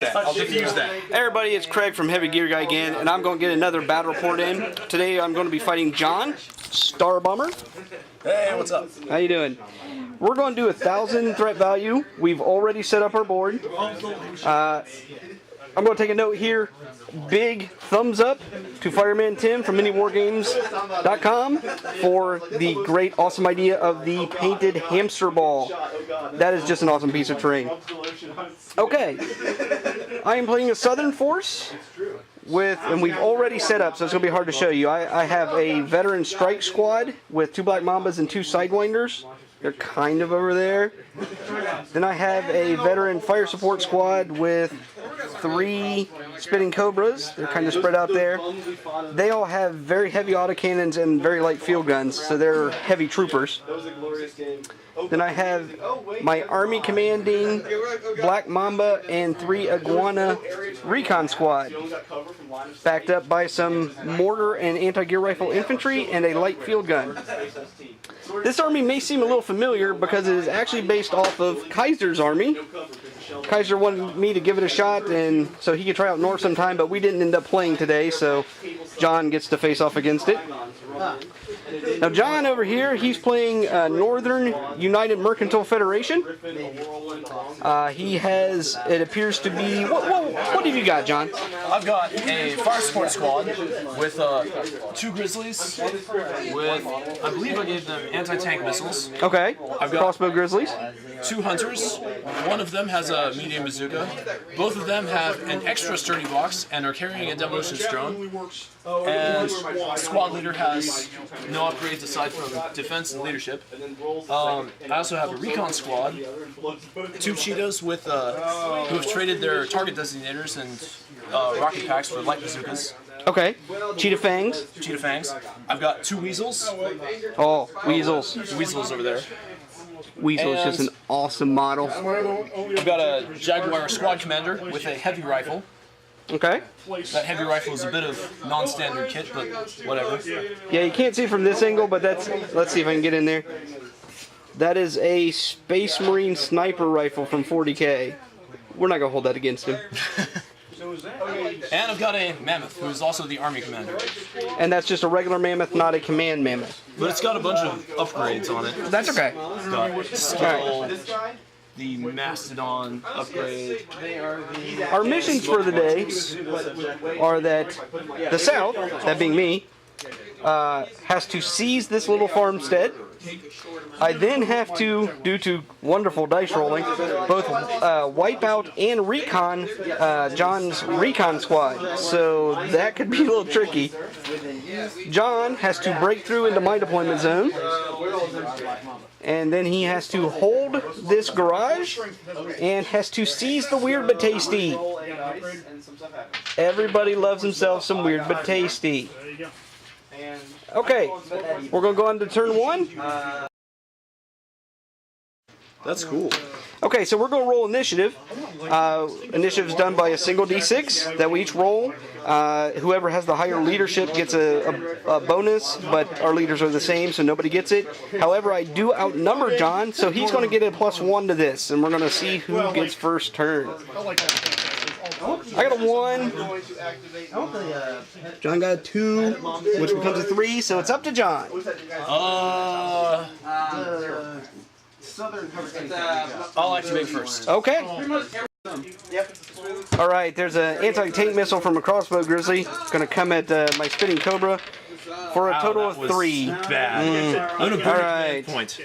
I'll diffuse that. Hey everybody, it's Craig from HeavyGearGuy again, and I'm going to get another battle report in. Today I'm going to be fighting John, Star Bomber. Hey, what's up? How you doing? We're going to do 1,000 threat value. We've already set up our board. I'm going to take a note here. Big thumbs up to Fireman Tim from MiniWarGames.com for the great, awesome idea of the painted hamster ball. That is just an awesome piece of terrain. Okay, I am playing a Southern force and we've already set up, so it's going to be hard to show you. I have a veteran strike squad with 2 Black Mambas and 2 Sidewinders. They're kind of over there. Then I have a veteran fire support squad with 3 Spitting Cobras. They're kind of spread out there. They all have very heavy autocannons and very light field guns, so they're heavy troopers. Then I have my Army commanding Black Mamba and 3 Iguana recon squad, backed up by some mortar and anti-gear rifle infantry and a light field gun. This army may seem a little familiar because it is actually based off of Kaiser's army. Kaiser wanted me to give it a shot, and so he could try out North sometime, but we didn't end up playing today, so John gets to face off against it. Now John over here, he's playing Northern United Mercantile Federation. He has, it appears to be, what have you got, John? I've got a fire support squad with 2 Grizzlies with, I believe I gave them anti-tank missiles. Okay, I've got crossbow Grizzlies. 2 Hunters. One of them has a medium bazooka. Both of them have an extra sturdy box and are carrying a demolitions drone. And squad leader has no upgrades aside from defense and leadership. I also have a recon squad, 2 Cheetahs with who have traded their target designators and rocket packs for light bazookas. Okay, Cheetah Fangs. Cheetah Fangs. I've got 2 Weasels. Oh, Weasels. Weasels over there. Weasel is just an awesome model. I've got a Jaguar squad commander with a heavy rifle. Okay. That heavy rifle is a bit of non-standard kit, but whatever. Yeah, you can't see from this angle, but that's, let's see if I can get in there. That is a Space Marine sniper rifle from 40K. We're not going to hold that against him. And I've got a Mammoth, who is also the Army commander. And that's just a regular Mammoth, not a command Mammoth. But it's got a bunch of upgrades on it. That's okay. It's got skill, the Mastodon upgrade. Our missions for the day are that the South, that being me, has to seize this little farmstead. I then have to, due to wonderful dice rolling, both wipe out and recon John's recon squad. So that could be a little tricky. John has to break through into my deployment zone. And then he has to hold this garage and has to seize the weird but tasty. Everybody loves himself some weird but tasty. Okay, we're going to go on to turn 1. That's cool. Okay, so we're going to roll initiative. Initiative is done by a single D6 that we each roll. Whoever has the higher leadership gets a bonus, but our leaders are the same, so nobody gets it. However, I do outnumber John, so he's going to get a +1 to this, and we're going to see who gets first turn. I got a 1. John got a 2, which becomes a 3, so it's up to John. I'll activate first. Okay. Alright, there's an anti-tank missile from a crossbow grizzly. It's going to come at my Spitting Cobra for a total of 3. Bad. Alright. Point.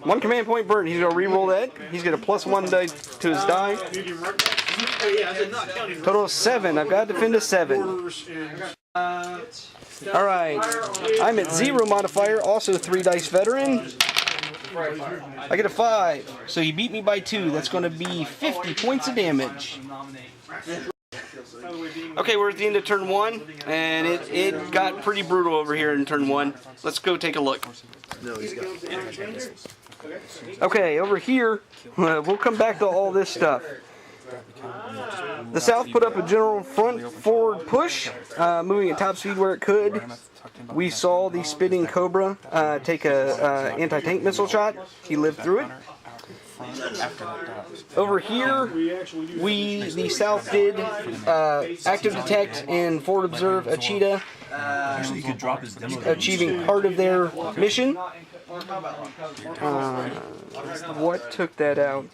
1 command point burn. He's going to re-roll that. He's got a +1 die to his die. Total of 7. I've got to defend a 7. Alright. I'm at 0 modifier, also 3 dice veteran. I get a 5. So he beat me by 2. That's going to be 50 points of damage. Okay, we're at the end of turn 1, and it got pretty brutal over here in turn 1. Let's go take a look. Okay, over here, we'll come back to all this stuff. The South put up a general front forward push, moving at top speed where it could. We saw the Spitting Cobra take a anti-tank missile shot. He lived through it. Over here, the South did active detect and forward observe a cheetah, Actually, you could drop his demo. achieving part of their mission. What took that out?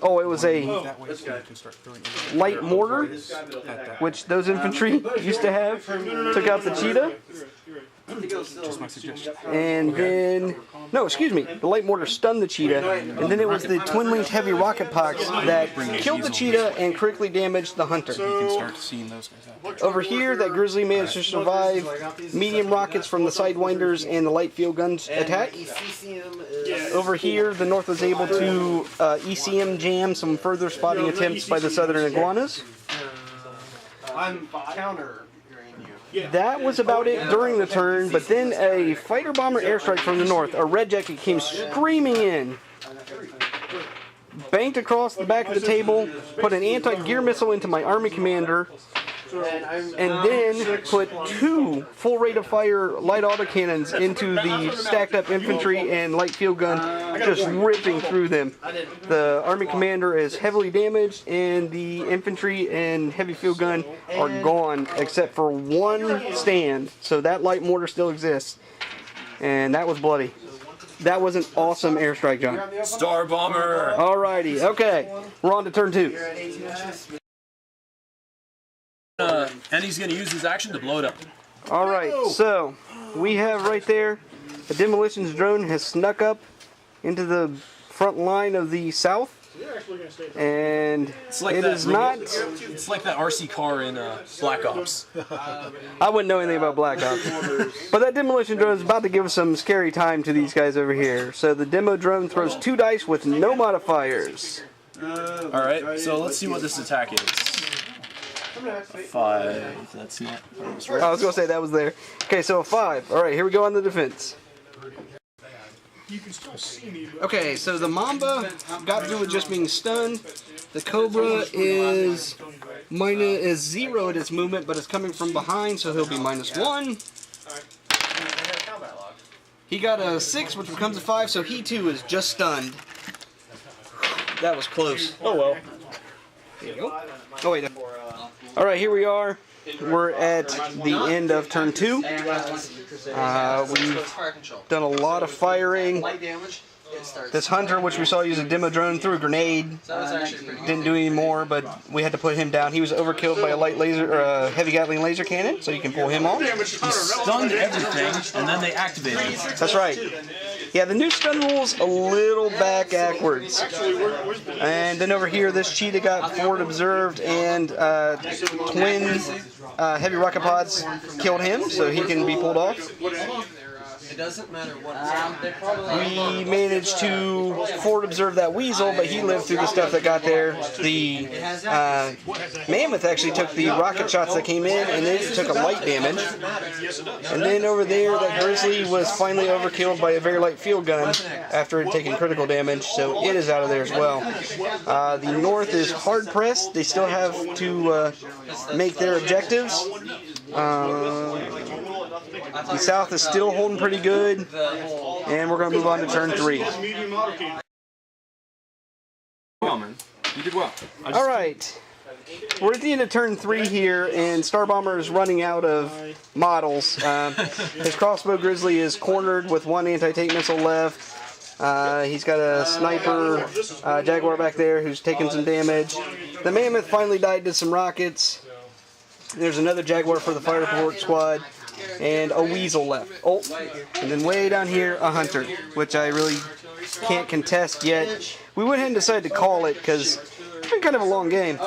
Oh, it was a light mortar, which those infantry used to have. Took out the cheetah. Just my suggestion. And then, no, excuse me, the light mortar stunned the cheetah, and then it was the twin-linked heavy rocket pox that killed the cheetah and critically damaged the hunter. You can start seeing those guys out. Over here, that grizzly managed to survive medium rockets from the sidewinders and the light field guns attack. Over here, the North was able to ECM jam some further spotting attempts by the Southern iguanas. I'm counter. That was about it during the turn, but then a fighter bomber airstrike from the North, a red jacket, came screaming in, banked across the back of the table, put an anti-gear missile into my army commander, and then put 2 full rate of fire light autocannons into the stacked up infantry and light field gun, just ripping through them. The army commander is heavily damaged, and the infantry and heavy field gun are gone except for 1 stand. So that light mortar still exists, and that was bloody. That was an awesome airstrike, John. Star Bomber! Alrighty, okay, we're on to turn 2. And he's going to use his action to blow it up. Alright, so we have right there a demolitions drone has snuck up into the front line of the South, and It's like it that is not. It's like that RC car in Black Ops. I wouldn't know anything about Black Ops, but that demolition drone is about to give some scary time to these guys over here. So the demo drone throws 2 dice with no modifiers. Alright, so let's see what this attack is. 5. That's not. I was going to say that was there. Okay, so a 5. Alright, here we go on the defense. Okay, so the Mamba got through with just being stunned. The Cobra is 0 at its movement, but it's coming from behind, so he'll be -1. He got a 6, which becomes a 5, so he too is just stunned. That was close. Oh well. There you go. Oh wait. Alright, here we are. We're at the end of turn 2. We've done a lot of firing. This hunter, which we saw use a demo drone, threw a grenade. Didn't do any more, but we had to put him down. He was overkilled by a light laser or a heavy Gatling laser cannon, so you can pull him off. He stunned everything, and then they activated it. That's right. Yeah, the new stun rule's a little backwards. And then over here, this cheetah got forward observed, and twin heavy rocket pods killed him, so he can be pulled off. It doesn't matter what. We managed to forward observe that weasel, but he lived through the stuff that got there. The mammoth actually took the rocket shots that came in, and then it took a light damage. And then over there, that grizzly was finally overkilled by a very light field gun after it had taken critical damage, so it is out of there as well. The North is hard pressed. They still have to make their objectives. The South is still holding pretty good, and we're going to move on to turn 3. Well, man. You did well. All right. We're at the end of turn 3 here, and Star Bomber is running out of models. His crossbow grizzly is cornered with 1 anti-tank missile left. He's got a sniper Jaguar back there who's taking some damage. The mammoth finally died to some rockets. There's another Jaguar for the fire support squad, and a weasel left. Oh, and then way down here, a hunter, which I really can't contest yet. We went ahead and decided to call it because it's been kind of a long game.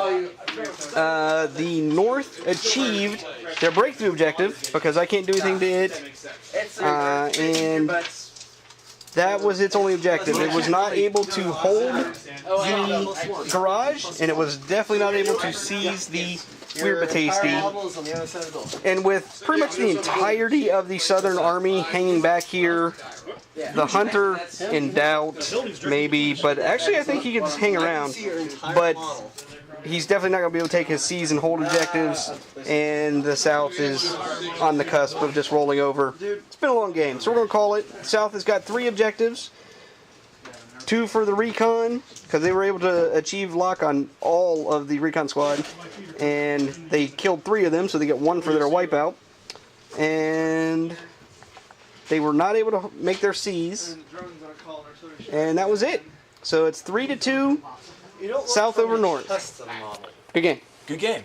The North achieved their breakthrough objective because I can't do anything to it, and that was its only objective. It was not able to hold the garage, and it was definitely not able to seize the Weird but tasty. And with pretty much the entirety of the Southern Army hanging back here, the hunter in doubt, maybe, but actually I think he could just hang around. But he's definitely not going to be able to take his seize and hold objectives, and the South is on the cusp of just rolling over. It's been a long game, so we're going to call it. South has got 3 objectives. 2 for the recon, because they were able to achieve lock on all of the recon squad, and they killed 3 of them, so they get 1 for their wipeout. And they were not able to make their C's, and that was it. So it's 3-2, South over North. Good game. Good game.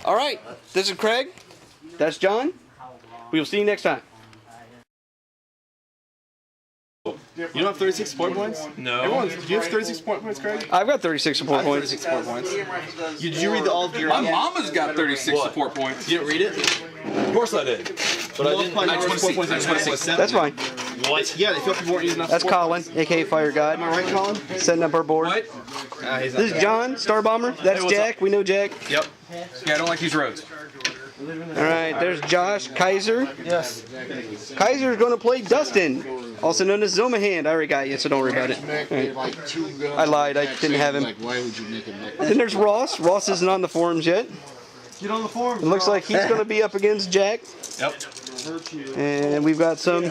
All right, this is Craig. That's John. We will see you next time. You don't have 36 support points? No. Do you have 36 support points, Craig? I've got 36 support points. 36 support points. Did you read the all gear? My mama's got 36 support points. You didn't read it? Of course I did. But I didn't. I just want to see. That's fine. What? Yeah, they felt people weren't using enough That's support Colin, aka Fire God. Am I right, Colin? Setting up our board. What? He's not This is John, Star Bomber. That's what's Jack. We know Jack. Yep. Yeah, I don't like these roads. All right, there's Josh Kaiser. Yes. Kaiser is going to play Dustin, also known as Zomahand. I already got you, so don't worry about it. All right. I lied. I didn't have him. Why would you make him Then there's Ross. Ross isn't on the forums yet. Get on the form. It looks like he's going to be up against Jack. Yep. And we've got some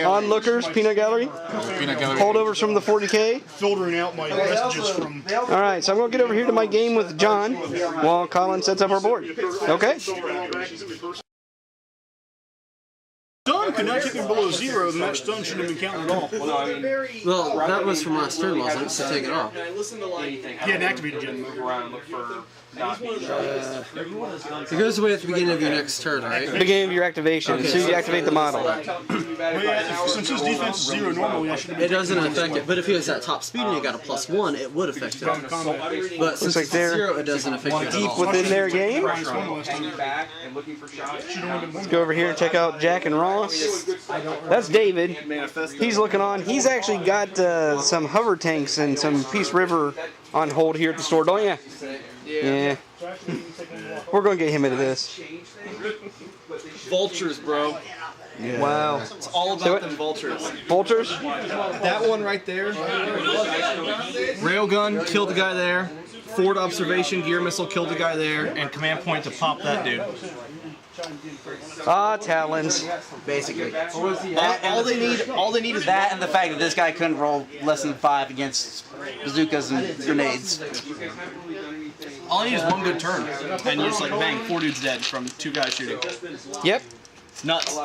onlookers, Peanut Gallery, holdovers from the 40K. filtering out my messages from All right, so I'm going to get over here to my game with John while Colin sets up our board. Okay? stun could not take him below 0, then that stun shouldn't have been counted at all. Well, that was from last turn, wasn't it? So take it off. He hadn't activated yet. It goes away at the beginning of your next turn, right? Beginning of your activation, as soon as you activate the model. Well, yeah, since his defense is 0 normally, I should have It doesn't affect it, but if he was at top speed and he got a +1, it would affect it. But since like it's they're 0, it doesn't affect it at Deep all. within their game. Let's go over here and check out Jack and Ross. That's David. He's looking on. He's actually got some hover tanks and some Peace River on hold here at the store, don't you? Yeah. We're going to get him into this. Vultures, bro. Yeah. Wow. It's all about them vultures. Vultures? That one right there. Railgun killed the guy there. Forward observation gear missile killed the guy there, and command point to pop that dude. Ah, Talons. Basically. All they need is that and the fact that this guy couldn't roll less than 5 against bazookas and grenades. All I need is one good turn, and you just like bang, 4 dudes dead from 2 guys shooting. Yep. It's nuts.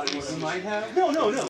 No.